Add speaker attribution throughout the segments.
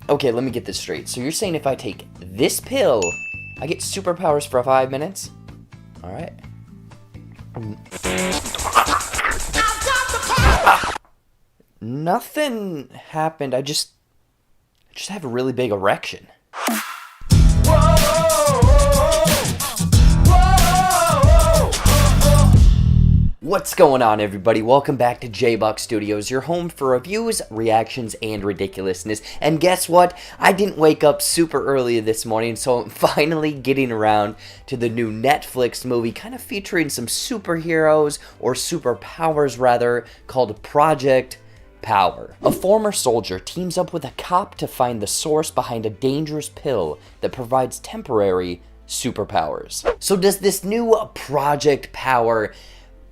Speaker 1: Okay, let me get this straight. So you're saying if I take this pill, I get superpowers for 5 minutes? Alright. Nothing happened. I just have a really big erection. What's going on, everybody? Welcome back to J-Buck Studios, your home for reviews, reactions, and ridiculousness. And guess what? I didn't wake up super early this morning, so I'm finally getting around to the new Netflix movie, kind of featuring some superheroes, or superpowers rather, called Project Power. A former soldier teams up with a cop to find the source behind a dangerous pill that provides temporary superpowers. So does this new Project Power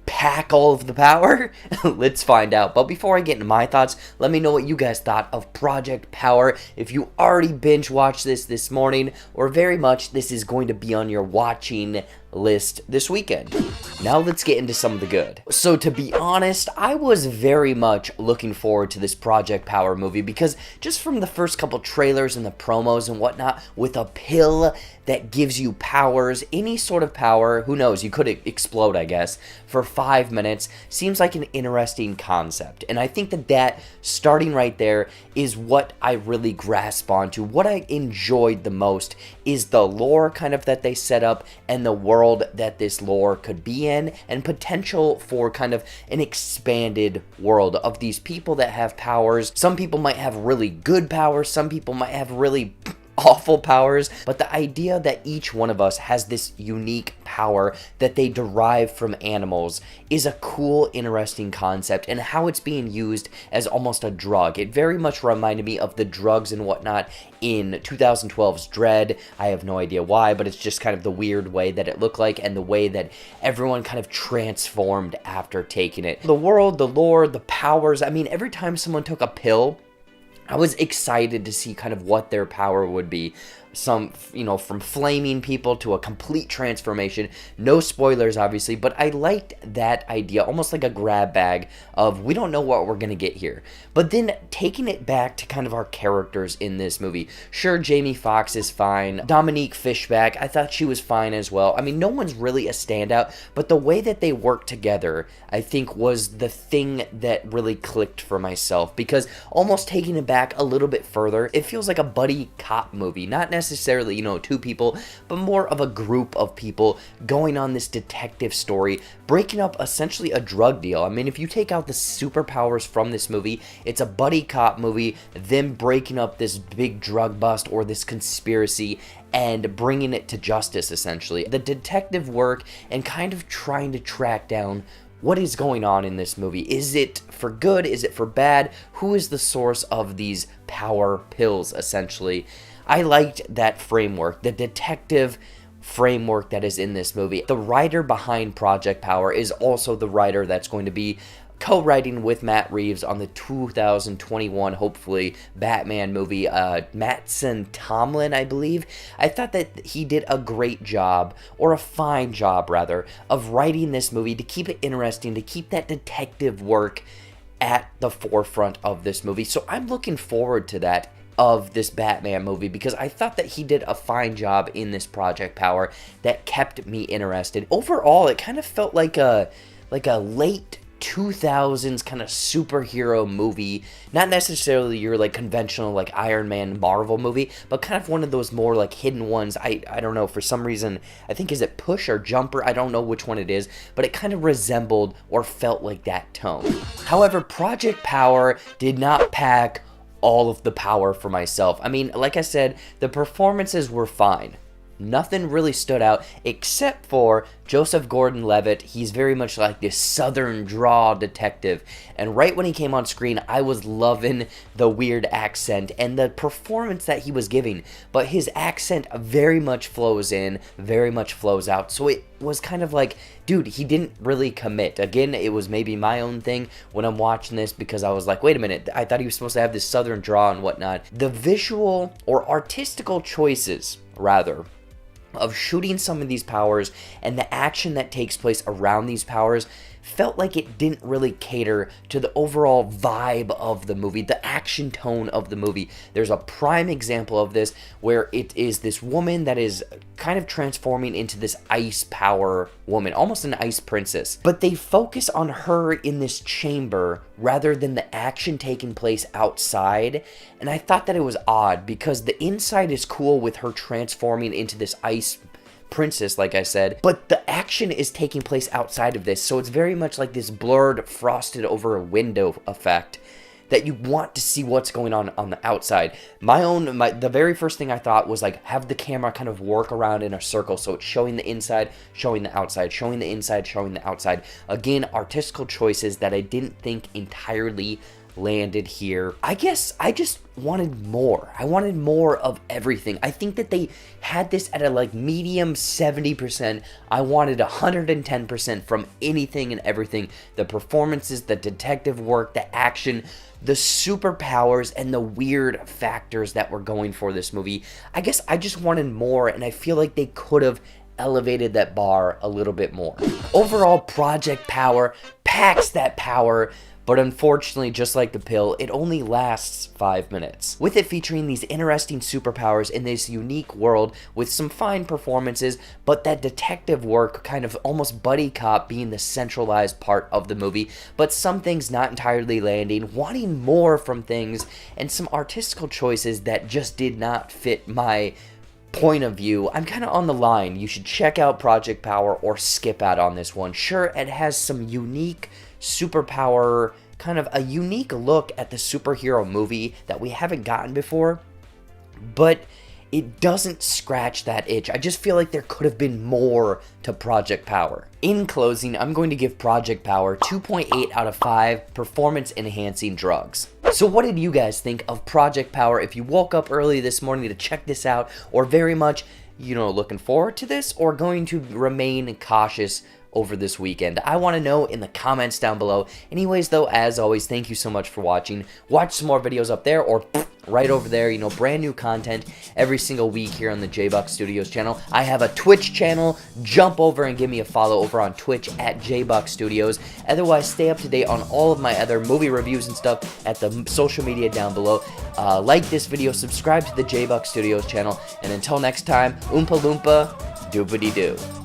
Speaker 1: pack all of the power? Let's find out. But before I get into my thoughts, let me know what you guys thought of Project Power. If you already binge watched this morning, or very much this is going to be on your watching list this weekend. Now let's get into some of the good. So to be honest, I was very much looking forward to this Project Power movie because just from the first couple trailers and the promos and whatnot, with a pill that gives you powers, any sort of power, who knows, you could explode, I guess, for 5 minutes, seems like an interesting concept. And I think that starting right there is what I really grasp onto. What I enjoyed the most is the lore kind of that they set up and the world that this lore could be in, and potential for kind of an expanded world of these people that have powers. Some people might have really good powers, some people might have really awful powers, but the idea that each one of us has this unique power that they derive from animals is a cool, interesting concept, and how it's being used as almost a drug. It very much reminded me of the drugs and whatnot in 2012's Dread. I have no idea why, but it's just kind of the weird way that it looked like and the way that everyone kind of transformed after taking it. The world, the lore, the powers, I mean, every time someone took a pill, I was excited to see kind of what their power would be. Some, you know, from flaming people to a complete transformation. No spoilers, obviously, but I liked that idea, almost like a grab bag of, we don't know what we're gonna get here. But then taking it back to kind of our characters in this movie. Sure, Jamie Foxx is fine. Dominique Fishback, I thought she was fine as well. I mean, no one's really a standout, but the way that they work together, I think, was the thing that really clicked for myself. Because almost taking it back a little bit further, it feels like a buddy cop movie. Not necessarily, you know, two people, but more of a group of people going on this detective story, breaking up essentially a drug deal. I mean, if you take out the superpowers from this movie, it's a buddy cop movie, them breaking up this big drug bust or this conspiracy and bringing it to justice, essentially. The detective work and kind of trying to track down what is going on in this movie. Is it for good? Is it for bad? Who is the source of these power pills, essentially? I liked that framework, the detective framework that is in this movie. The writer behind Project Power is also the writer that's going to be co-writing with Matt Reeves on the 2021, hopefully, Batman movie, Mattson Tomlin, I believe. I thought that he did a great job, or a fine job, rather, of writing this movie to keep it interesting, to keep that detective work at the forefront of this movie. So I'm looking forward to that of this Batman movie, because I thought that he did a fine job in this Project Power that kept me interested. Overall, it kind of felt like a late 2000s kind of superhero movie, not necessarily your like conventional like Iron Man Marvel movie, but kind of one of those more like hidden ones. I don't know, for some reason, I think, is it Push or Jumper? I don't know which one it is, but it kind of resembled or felt like that tone. However, Project Power did not pack all of the power for myself. I mean, like I said, the performances were fine. Nothing really stood out except for Joseph Gordon-Levitt. He's very much like this southern drawl detective, and right when he came on screen, I was loving the weird accent and the performance that he was giving, but his accent very much flows in, very much flows out, so it was kind of like, dude, he didn't really commit. Again, it was maybe my own thing when I'm watching this, because I was like, wait a minute, I thought he was supposed to have this southern drawl and whatnot. The visual or artistical choices, rather, of shooting some of these powers and the action that takes place around these powers felt like it didn't really cater to the overall vibe of the movie, the action tone of the movie. There's a prime example of this where it is this woman that is kind of transforming into this ice power woman, almost an ice princess. But they focus on her in this chamber rather than the action taking place outside. And I thought that it was odd because the inside is cool with her transforming into this ice princess, like I said, but the action is taking place outside of this, so it's very much like this blurred, frosted over a window effect that you want to see what's going on the outside. The very first thing I thought was like, have the camera kind of work around in a circle, so it's showing the inside, showing the outside, showing the inside, showing the outside. Again, artistical choices that I didn't think entirely landed here. I guess I just wanted more. I wanted more of everything. I think that they had this at a like medium 70%. I wanted 110% from anything and everything. The performances, the detective work, the action, the superpowers, and the weird factors that were going for this movie. I guess I just wanted more, and I feel like they could have elevated that bar a little bit more. Overall, Project Power packs that power, but unfortunately, just like the pill, it only lasts 5 minutes. With it featuring these interesting superpowers in this unique world with some fine performances, but that detective work, kind of almost buddy cop, being the centralized part of the movie, but some things not entirely landing, wanting more from things, and some artistical choices that just did not fit my point of view. I'm kind of on the line. You should check out Project Power or skip out on this one. Sure, it has some unique superpower, kind of a unique look at the superhero movie that we haven't gotten before, but it doesn't scratch that itch. I just feel like there could have been more to Project Power. In closing, I'm going to give Project Power 2.8 out of 5 performance enhancing drugs. So what did you guys think of Project Power? If you woke up early this morning to check this out, or very much, looking forward to this, or going to remain cautious over this weekend, I want to know in the comments down below. Anyways, though, as always, thank you so much for watching. Watch some more videos up there or right over there. Brand new content every single week here on the JBuck Studios channel. I have a Twitch channel. Jump over and give me a follow over on Twitch at JBuck Studios. Otherwise, stay up to date on all of my other movie reviews and stuff at the social media down below. Like this video, subscribe to the JBuck Studios channel, and until next time, Oompa Loompa, doopity doo.